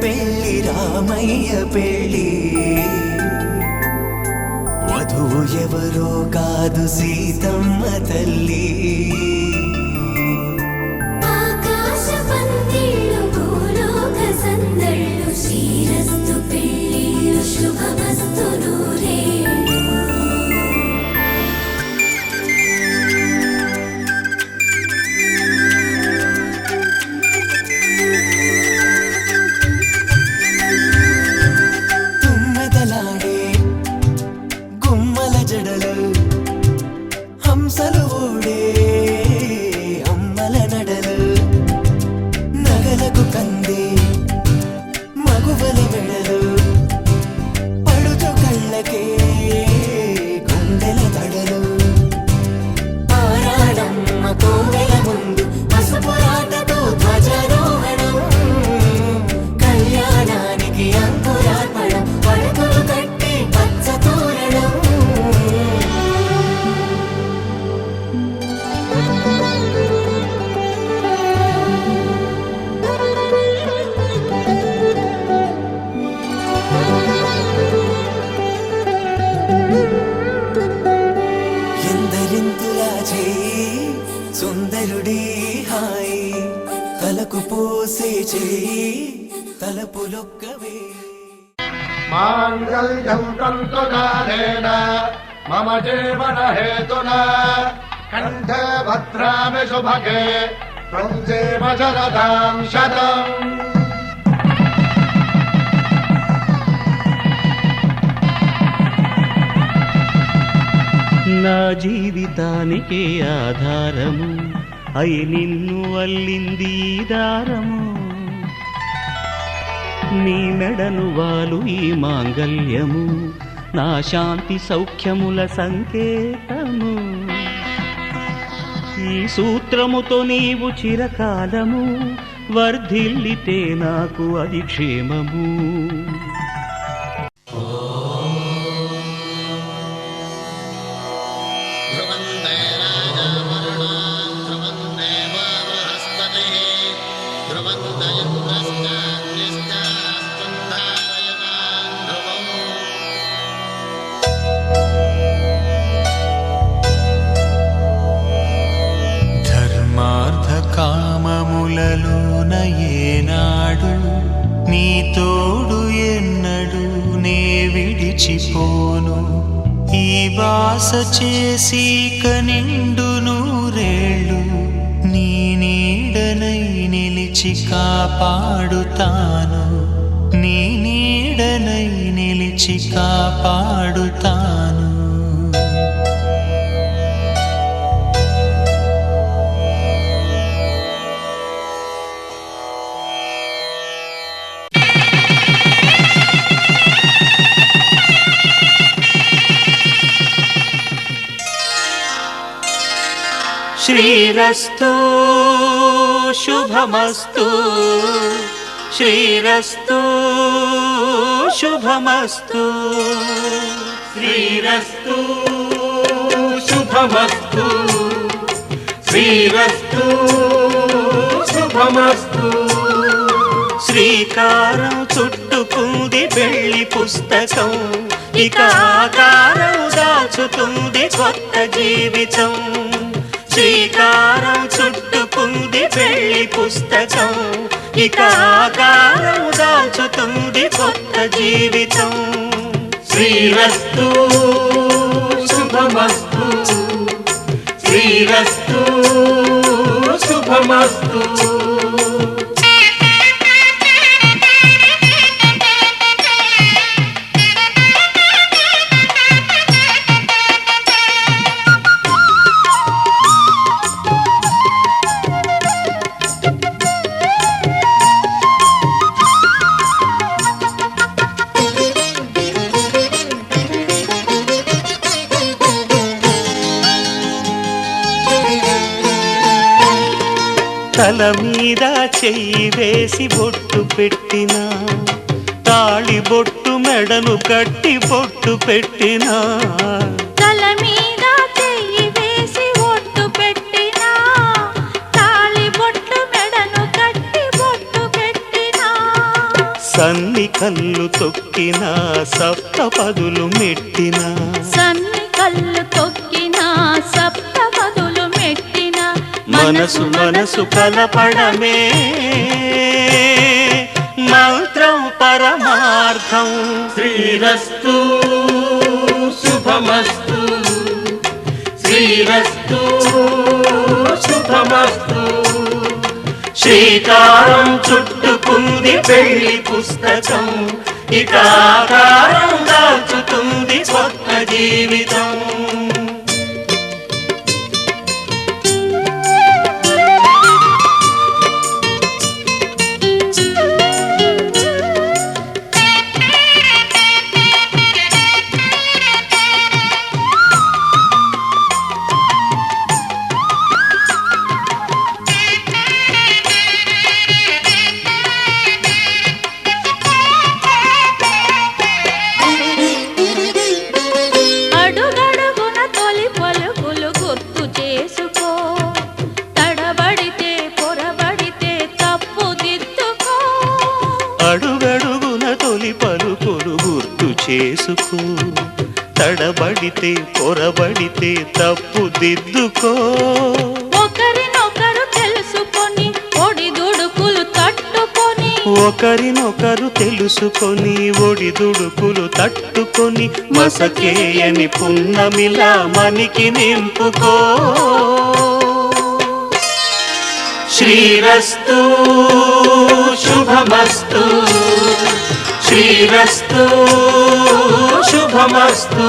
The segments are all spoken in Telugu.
పెళ్ళి రామయ్య పెళ్ళి వధువు ఎవరో కాదు సీతమ్మ తల్లి ఆకాశ పందిళ్ళు భూలోక సందళ్ళు శ్రీరస్తు పెళ్ళిళ్ళు శుభమస్తు నూరేళ్ళు తుమ్మెదలాడే గుమ్మల జడలు హంసలు ఊడే అమ్మల నడలు నగలకు కంది మగువల మెడలు పడుచు కళ్ళకే గుండెల తడలు ఆరాడమ్మ కోవెల ముందు పసుపు రాతతో ధ్వజారోహణం కళ్యాణానికి అంకురార్పణం పడకలు కట్టి పచ్చ తోరణం ఎందరింతులా చేయి సుందరుడి హాయి తలకు పోసే చేయి తలపులొక్కవే మాంగళ్యం తంతునానేన మమ జీవన హేతునా కంఠే భద్రామి శుభగే త్వం జీవ శరదాం శతం నా జీవితానికే ఆధారము అయి నిన్ను అల్లింది ఈ దారము నీ మెడను వాలు ఈ మాంగల్యము నా శాంతి సౌఖ్యముల సంకేతము ఈ సూత్రముతో నీవు చిరకాలము వర్ధిల్లితే నాకు అది క్షేమము ధర్మార్థ కామములలోన ఏనాడు నీ తోడు ఎన్నడు నే విడిచిపోను ఈ వాస చేసి కనిండు నూరేళ్ళు నీ నీడనై నిలిచి కాపాడుతాను నీ నీడనై నిలిచి కాపాడుతాను శ్రీరస్తు శుభమస్తు శ్రీరస్తు శుభమస్తు శ్రీరస్తు శుభమస్తు శ్రీరస్తు శుభమస్తు శ్రీకారం చుట్టుకుంది పెళ్లి పుస్తకం ఇక ఆకారం దాచుతుంది కొత్త జీవితం శ్రీకారం చుట్టుకుంది పెళ్లి పుస్తకం ఇక ఆకారం దాచుతుంది కొత్త జీవితం శ్రీరస్తు శుభమస్తు శ్రీరస్తు శుభమస్తు తల మీద చెయ్యి వేసి బొట్టు పెట్టినా తాళి బొట్టు మెడను కట్టి బొట్టు పెట్టినా తల మీద చెయ్యి వేసి ఒట్టు పెట్టినా తాళి బొట్టు మెడను కట్టి బొట్టు పెట్టినా సన్ని కళ్ళు తొక్కిన సప్తపదులు మెట్టిన సన్ని కళ్ళు తొక్కిన సప్తపదులు మెట్టిన మనసు మనసు కలపడమే మంత్రం పరమార్థం. శ్రీరస్తు శుభమస్తు శ్రీరస్తు శుభమస్తు. శ్రీకారం చుట్టుకుంది పెళ్లి పుస్తకం, ఇక ఆకారం దాచుతుంది కొత్త జీవితం. అడుగడుగున తొలి పలుకులు గుర్తు చేసుకో, తడబడితే పొరబడితే తప్పు దిద్దుకో. అడుగడుగున తొలి పలుకులు గుర్తు చేసుకో, తడబడితే పొరబడితే తప్పు దిద్దుకో. ఒకరినొకరు తెలుసుకొని ఒడిదుడుకులు తట్టుకొని, ఒకరినొకరు తెలుసుకొని ఒడిదుడుకులు తట్టుకొని మసకేయని పున్నమిలా మనికి నింపుకో. శ్రీరస్తు శుభమస్తు శ్రీరస్తు శుభమస్తు.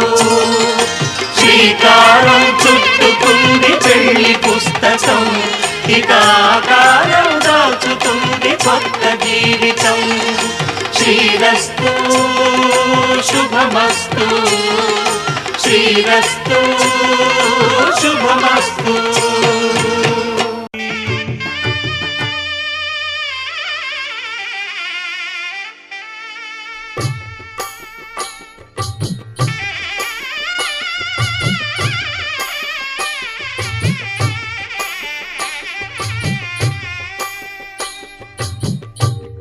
శ్రీకారం చుట్టుకుంది పెళ్లి పుస్తకం, ఇక ఆకారం దాచుతుంది కొత్త జీవితం. శ్రీరస్తు శుభమస్తు శ్రీరస్తు శుభమస్తు.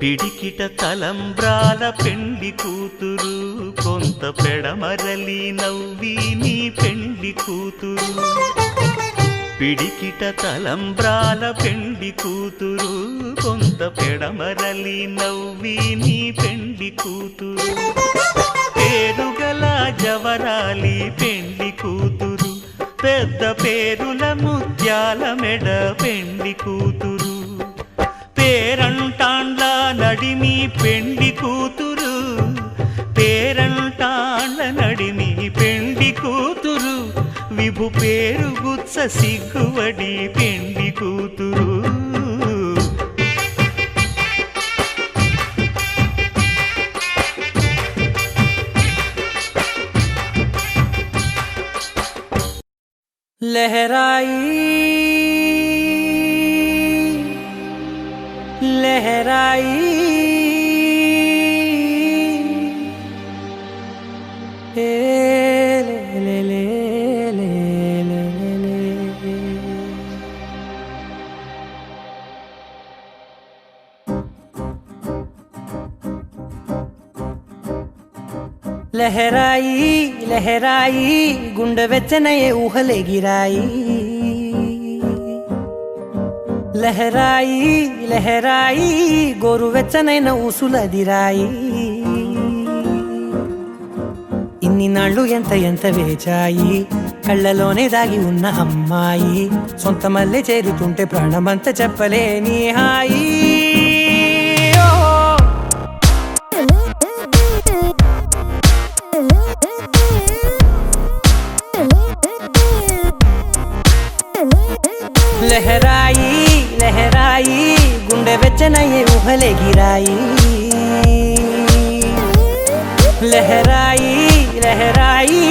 పిడికిట తలంబ్రాల పెండి కూతురు, కొంత పెడమరలి నవ్వి నీ పెండి కూతురు. పిడికిట తలంబ్రాల పెండి కూతురు, కొంత పెడమరలి నవ్వి నీ పెండి కూతురు. పేరుగల జవరాలి పెండి కూతురు, పెద్ద పేరుల ముత్యాల మెడ పెండి కూతురు. పేరంటాండ్ల నడిమి పెండి కూతురు, పేరంటాండ్ల నడిమి పెండి కూతురు. విభు పేరు గుత్స సిగ్గువడి పెండి కూతురు. लहराई लहराई ले ले ले ले ले ले। लहराई लहराई गुंड వెచ్చనయే ఊహలే గిరాయి. లహరాయి లహరాయి గోరు వెచ్చనైన ఊసులదిరాయి. ఇన్ని నాళ్ళు ఎంత ఎంత వేచాయి, కళ్ళలోనే దాగి ఉన్న అమ్మాయి. సొంత మల్లె చేరుతుంటే ప్రాణమంత చెప్పలేని హాయి. లహరాయి లహరాయి గుండె వెచ్చనయ్యే ఊహలే గిరాయి. లహరాయి లహరాయి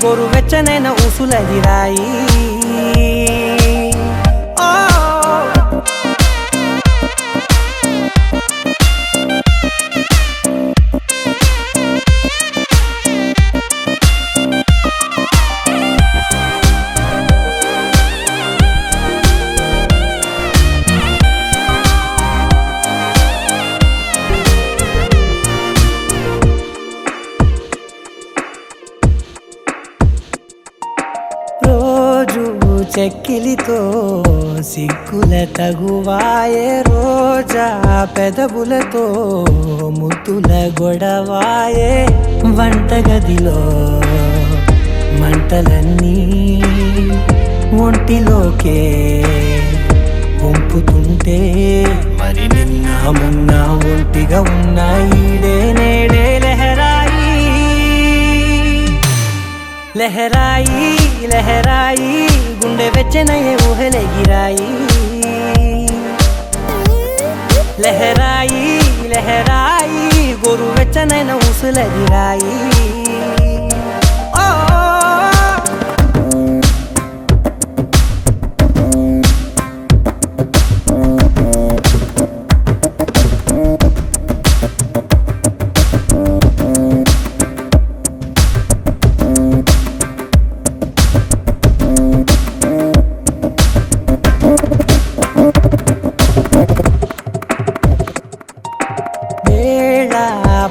గోరు వెచ్చనైన ఊసులదిరాయి. పెదవులతో సిగ్గుల తగువాయే రోజా పెదవులతో ముద్దుల గొడవాయే వంటగదిలో మంటలన్నీ ఒంటిలోకే వంపుతుంటే మరి నిన్న మొన్న ఒంటిగా ఉన్న ఈడే నేడే లహరాయి లహరాయి లహరాయి గుండె వెచ్చనయ్యే ఊహలెగిరాయి లహరాయి లహరాయి గోరు వెచ్చనైన ఊసులెగిరాయి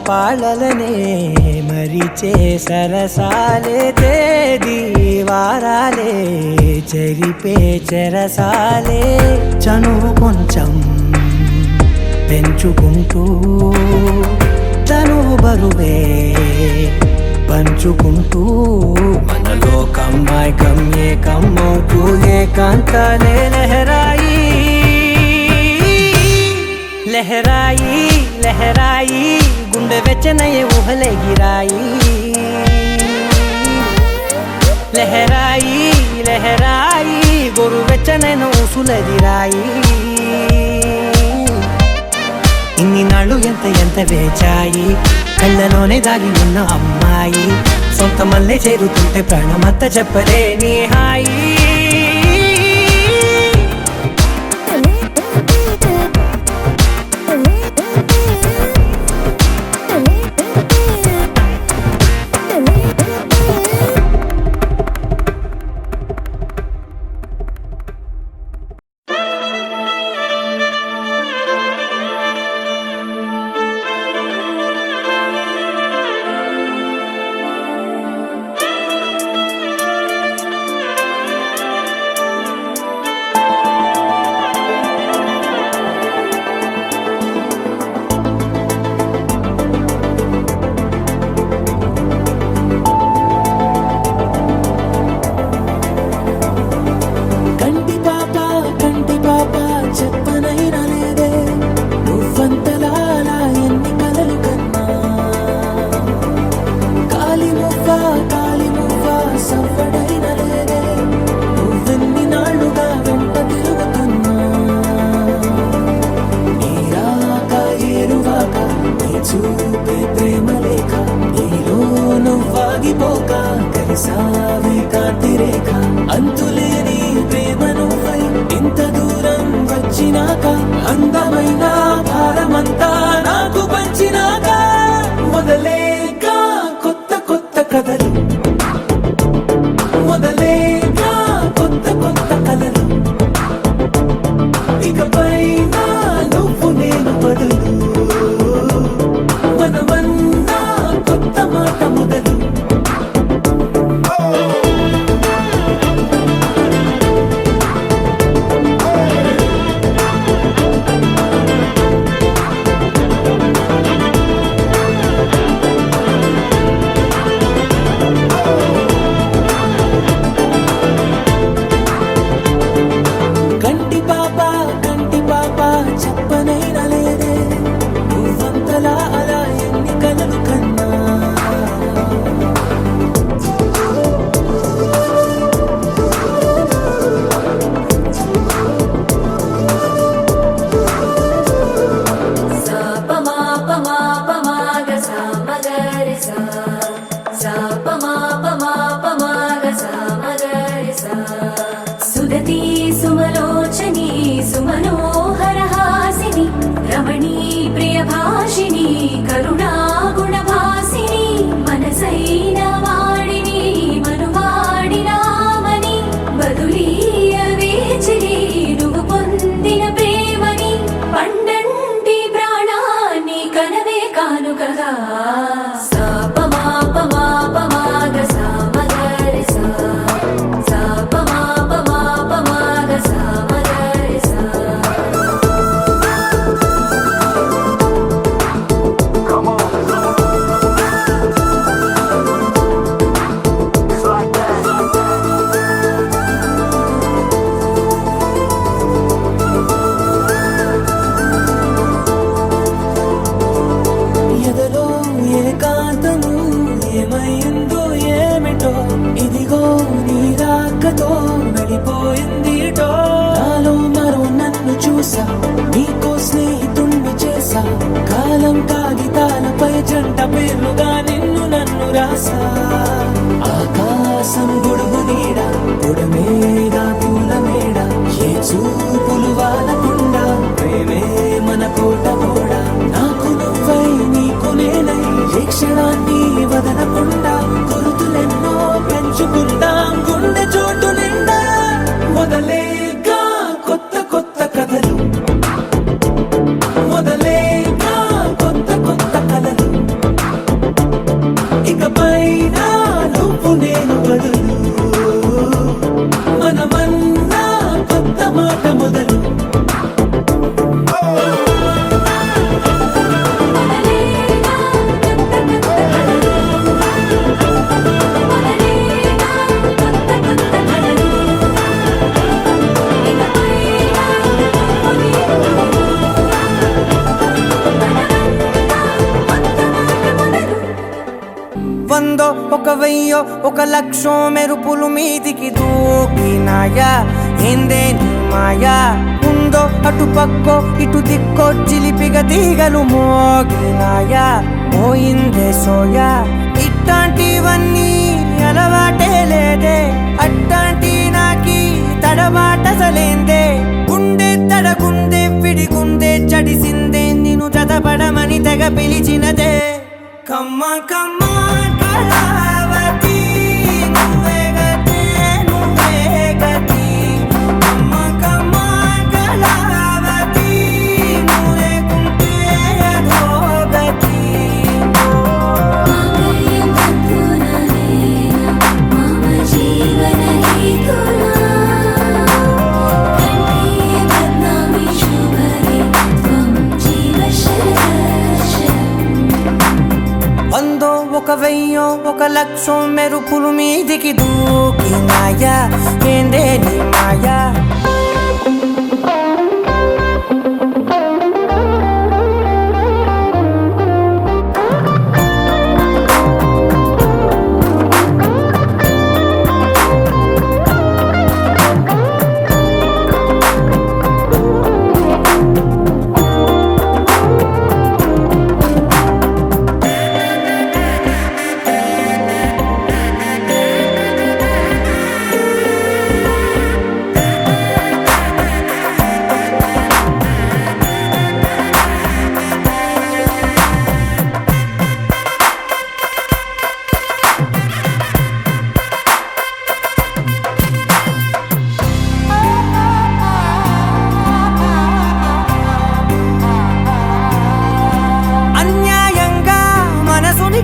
పాలలనే మరిచే సరసాలే తేదీ వారాలే చెరిపే చెరసాలే చనువు కొంచెం పెంచుకుంటూ చనువు బరువే పంచుకుంటూ మనలో కమ్మాయి కమ్మే కమ్మవుతూ ఏకాంతాలే లహరాయి లహరాయి లహరాయి గుండె వెచ్చనయ్యే ఊహలెగిరాయి లహరాయి లహరాయి గోరు వెచ్చనైన ఊసులెగిరాయి ఇన్ని నాళ్ళు ఎంత ఎంత వేచాయి కళ్ళలోనే దాగి ఉన్న అమ్మాయి సొంత మల్లె చేరుతుంటే ప్రాణమంతా చెప్పలేని హాయి చూపే ప్రేమ లేఖ నీలో నువ్వాగిపోక కలిసావే కాంతి రేఖ అంతులేని ప్రేమ నువ్వై ఇంత దూరం వచ్చినాక అందమైన భారమంతా నాకు పంచినాక మొదలేక కొత్త కొత్త కథలు మొదలేక కొత్త కొత్త కథలు ఇకపై నువ్వు నేను బదులు కొత్త మాట మొదలు కంటి పాప చెప్పనైనా లేదే వెయ్యో ఒక లక్షో మెరుపులు మీదికి దూకినాయా ఏందే నీ మాయా ఉందో అటు పక్కో ఇటు దిక్కో చిలిపిగా తీగలు మోగినాయా పోయిందే సోయా ఇట్లాంటివన్నీ అలవాటే లేదే అట్లాంటి నాకి తడబాటసలేందే గుండె తడగుందే విడిగుందే చడిసిందే నిన్ను చదపడమని తెగ పిలిచినదే కమ్మ కమ్మ కళావతి నువ్వే గతే నువ్వే గతి కమ్మ కమ్మ కళావతి నువ్వు లేకుంటే అధోగతి వందో ఒక వెయ్యో ఒక లక్షో మెరుపులు మీదికి దూకినాయా ఏందే నీ మాయా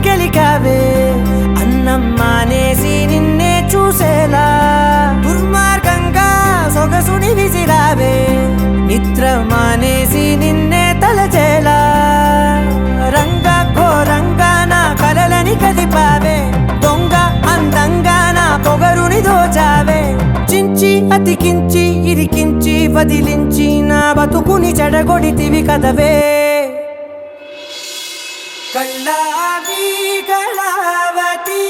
గెలికావే అన్నం మానేసి నిన్నే చూసేలా దుర్మార్గంగా సొగసుని విసిరావే నిద్ర మానేసి నిన్నే తలచేలా రంగ ఘోరంగా నా కలలని కదిపావే దొంగ అందంగా నా పొగరుని దోచావే చించి అతికించి ఇరికించి వదిలించి నా బతుకుని చెడగొడితివి కదవే కళ్ళావి కళావతి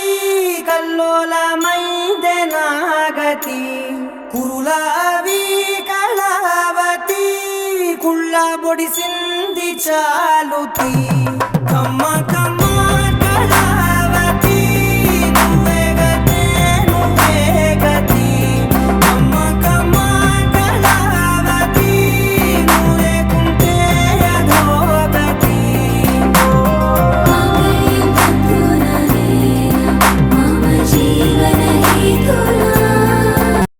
కల్లోలమైందే నాగతి కురులావి కళావతి కుళ్ళ బొడిసింది చాలుతి కమ్మ